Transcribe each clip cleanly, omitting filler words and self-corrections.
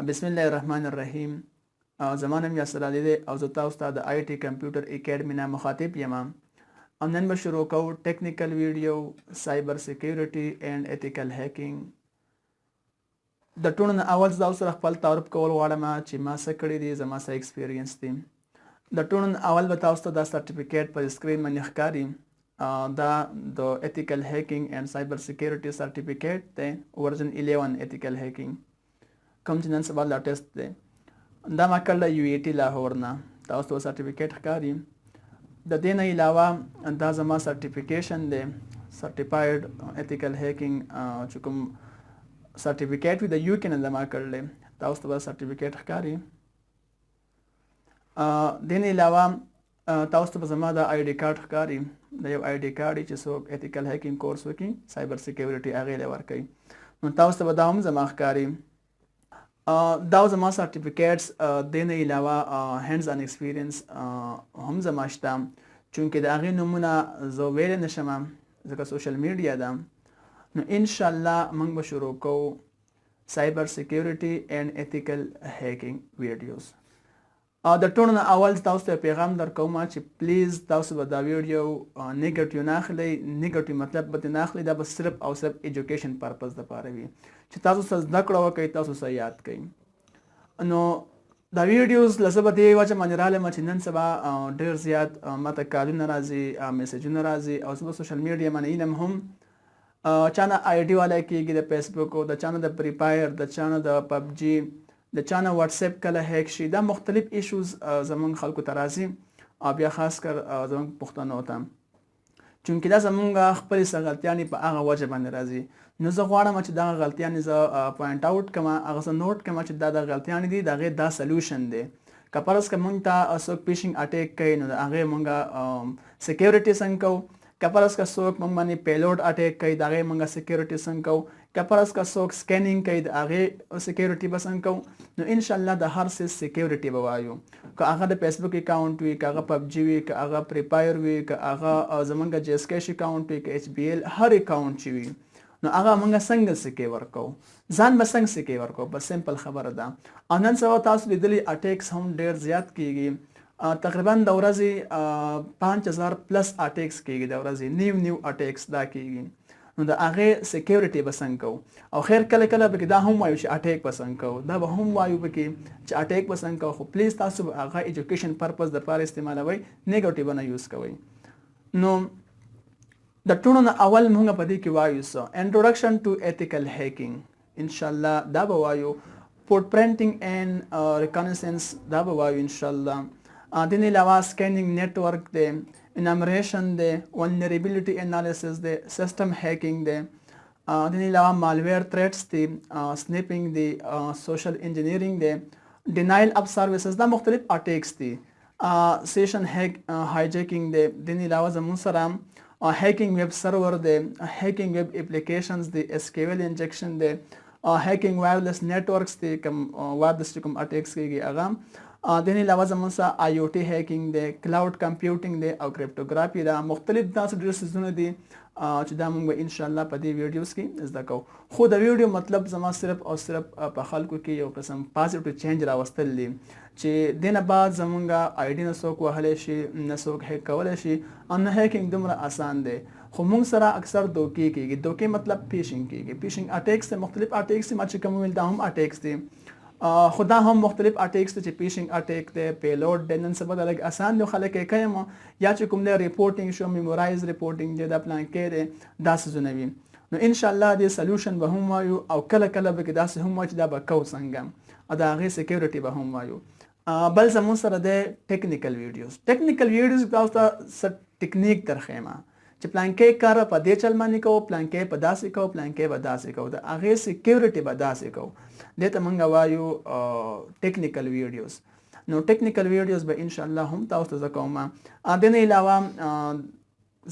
بسم الله الرحمن الرحیم. زمانم یاسر علی دی او زه تاسو ته د آی ټي کمپیوټر اکیډمي نه مخاطب یم. نن به شروع کوو ټیکنیکل ویډیو سایبر سکیورټي اینڈ ایتیکل هیکینګ. د ټولو نه اول زه تاسو سره خپل تعارف کول غواړم چې ما څه کړي دي، زما څه ایکسپیرینس دی. د ټولو نه اول به تاسو ته دا سرټیفیکیټ په سکرین باندې ښکاري. دا د ایتیکل هیکینګ اینڈ سایبر سکیورټي سرټیفیکیټ دی، ورژن 11 ایتیکل هیکینګ، کوم چې نن سبا لیټیسټ دی. دا ما کړل یو ای ټي لاهور نه. تاسو ته سرټیفیکیټ ښکاري. د دې نه علاوه دا زما سرټیفیکیشن دی، سرټیفاید ایتیکل هیکینګ چې کوم سرټیفیکیټ وي د یو کې نه دا ما کړل. تاسو ته سرټیفیکیټ ښکاري. دې نه علاوه تاسو ته زما د آی ډي کارت ښکاري. د یو آی ډي کارت چې څوک ایتیکل هیکینګ کورس وکړي، سایبر سکیورټي هغې له ورکوي. نو تاسو ته به دا هم زما ښکاري. دا زما سرټیفیکیټس. دې نه علاوه هینډز آن ایکسپیرینس هم زما شته، چونکې د هغې نومونه زه ویلی نه شم ځکه سوشل میډیا ده. نو انشاءالله موږ به شروع کوو سایبر سکیورټي اینډ ایتیکل هیکینګ ویډیوز. د ټولو نه اول تاسو ته پیغام درکوم چې پلیز تاسو به دا ویډیو نیګیټیو نه اخلئ. نیګیټیو مطلب به نه اخلئ، دا به صرف او صرف ایجوکیشن پرپز دپاره وي چې تاسو څه زده کړه وکړئ، تاسو څه یاد کړئ. نو دا ویډیوز له زه به دې وجه باندې رالم چې نن سبا ډېر زیات ماته کالونه راځي، میسیجونه راځي، او زه په سوشل میډیا باندې علم هم چا نه آی ډي والی کېږي د فیسبوک، د چا نه د فری فایر، د چا نه د پبجي، د چا نه واتساپ کله هیک شي. دا مختلف ایشوز زمونږ خلکو ته راځي، او بیا خاص کر زمونږ پښتنو ته، چونکې دا زمونږ خپلې څه غلطیانې په هغه وجه باندې راځي. نو زه غواړم چې دغه غلطیانې زه پوینټ آوټ کړم، هغه زه نوټ کړم چې دا د غلطیانې دي، د هغې دا سلوشن دی. که فرض که مونږ ته څوک پیشنګ اټیک کوي نو د هغې مونږ سکیورټي څنګه کوو. که فرض که څوک مونږ باندې پیلوډ اټیک کوي د هغې مونږ سکیورټي څنګه کوو. که فرض که څوک سکینینګ کوي د هغې سکیورټي به څنګه کوو. نو انشاءالله د هر څه سکیورټي به وایو، که هغه د فیسبوک اکاونټ وي، که هغه پبجي وي، که هغه فری فایر وي، که هغه زمونږ جی اس کیش اکاونټ وي، که ایچ بي ایل هر اکاونټ چې وي، نو هغه مونږ څنګه سکې ورکوو، ځان به څنګه سکې ورکوو. بس سمپل خبره ده. او نن سبا تاسو لیدلي اټیکس هم ډېر زیات کېږي. تقریبا د ورځې 5000 پلس اټیکس کېږي، د ورځې نیو اټیکس دا کېږي. نو د هغې سکیورټي به څنګه کوو. او خیر کله کله پکې دا هم وایو چې اټیک به څنګه کوو، دا به هم وایو پکې چې اټیک به څنګه کوو، خو پلیز تاسو به هغه ایجوکیشن پرپز دپاره استعمالوئ، نیګیټیو به نه یوز کوئ. نو د ټولو نه اول موږ په دې کې وایو څه انټروډکشن ټو ایتیکل هیکینګ، انشاءالله دا به وایو. فوټ پرنټینګ اینډ ریکانیسنس دا به وایو انشاءالله. دې نه علاوه سکینینګ نیټورک دی، انامریشن دی، ولنریبیلیټي انالیسس دی، سیسټم هیکینګ دی. دې نه علاوه مالویر تھریټس دی، سنیپینګ دی، سوشل انجینیرینګ دی، ډینایل اف سروسز، دا مختلف اټیکس دي. سیشن هایجیکینګ دی. دې نه علاوه زموږ سره هیکینګ ویب سرور دی، هیکینګ ویب اپلیکیشنز دی، اس کیو ایل انجیکشن دی، هیکینګ وایرلیس نیټورکس دی، کوم وایرلیس چې کوم اټیکس کېږي هغه. دې نه علاوه زموږ سره آی او ټي هیکینګ دی، کلاؤډ کمپیوټینګ دی، او کرپټوګرافي ده. مختلف داسې ډېر څیزونه دي چې دا موږ به انشاءالله په دې ویډیوز کې زده کوو. خو د ویډیو مطلب زما صرف او صرف په خلکو کې یو قسم پازیټیو چینج راوستل دي چې دې نه بعد زمونږ آی ډي نه څوک وهلی شي، نه څوک هیک کولی شي، او نه هیکینګ دومره آسان دی. خو موږ سره اکثر دوکې کېږي. دوکې مطلب پیشنګ کېږي. پیشنګ اټیکس دی، مختلف اټیکس دي. ما چې کوم ویل دا هم اټیکس دي، خو دا هم مختلف اټیکس دي چې پیشنګ اټیک دی، پیلوډ دی. نن سبا دا لږ آسان دی، خلک یې کوي، یا چې کوم دی ریپورټینګ شو، میمورایز ریپورټینګ دی، دا پلانکې دی، دا څیزونه وي. نو انشاءالله دې سلوشن به هم وایو، او کله کله به کې داسې هم وایو چې دا به کوو څنګه، او د هغې سکیورټي به هم وایو. بل زموږ سره دی ټیکنیکل ویډیوز. ټیکنیکل ویډیوز تاسو ته څه ټیکنیک درښیم چې پلانکې کار په دې چل باندې کوو، پلانکې په داسې کوو، پلانکې به داسې کوو، د هغې سکیورټي به داسې کوو. دې ته موږ وایو ټیکنیکل ویډیوز. نو ټیکنیکل ویډیوز به انشاءالله هم تاسو ته زه کوم. دې نه علاوه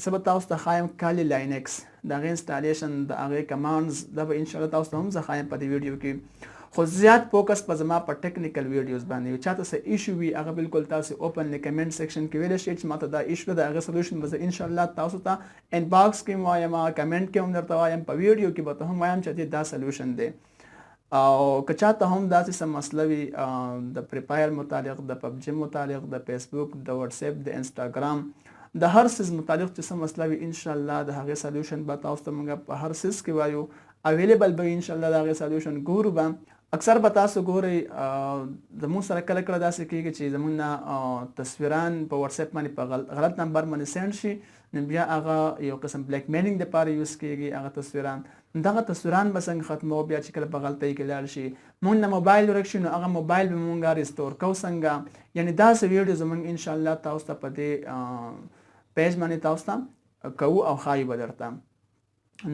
زه به تاسو ته ښایم کالي لاینکس، د هغې انسټالیشن، د هغې کمانډز، دا به انشاءالله تاسو ته هم زه ښایم په دې ویډیو کې. خو زیات فوکس په زما په ټیکنیکل ویډیوز باندې وي. چاته څه ایشو وي هغه بالکل تاسو اوپنلی کمنټ سیکشن کې ویلی شئ چې ماته دا ایشو ده، د هغې سلوشن به زه انشاءالله تاسو ته انباکس کې هم وایم، کمنټ کې هم درته وایم، په ویډیو کې به ته هم وایم چې دا سلوشن دی. او که چاته هم داسې څه مسله وي د فری فایر متعلق، د پبجي متعلق، د فیسبوک، د واتس اپ، د انسټاګرام، د هر څیز متعلق چې څه مسله وي ان شاء الله د هغې سلیوشن به تاسو ته موږ په هر څیز کې وایو، اویلیبل به ان شاء الله د هغې سلیوشن ګورو به. اکثر به تاسو ګورئ زموږ سره کله کله داسې کېږي چې زموږ نه تصویران په واتس اپ باندې په غلط نمبر باندې سینډ شي، نو بیا هغه یو قسم بلیک میلینګ دپاره یوز کېږي هغه تصویران. دغه تصویران به څنګه ختموو بیا چې کله په غلطۍ کې لاړ شي، مونږ نه موبایل ورک شي نو هغه موبایل به مونږ ریستور کوو څنګه. یعنې داسې ویډیو زموږ ان شاء الله تاسو ته په دې پیج باندې تاسو ته کوو او ښایو به درته.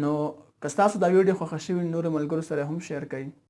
نو که ستاسو دا ویډیو خوښه شوي نورو ملګرو سره هم شیر کړئ.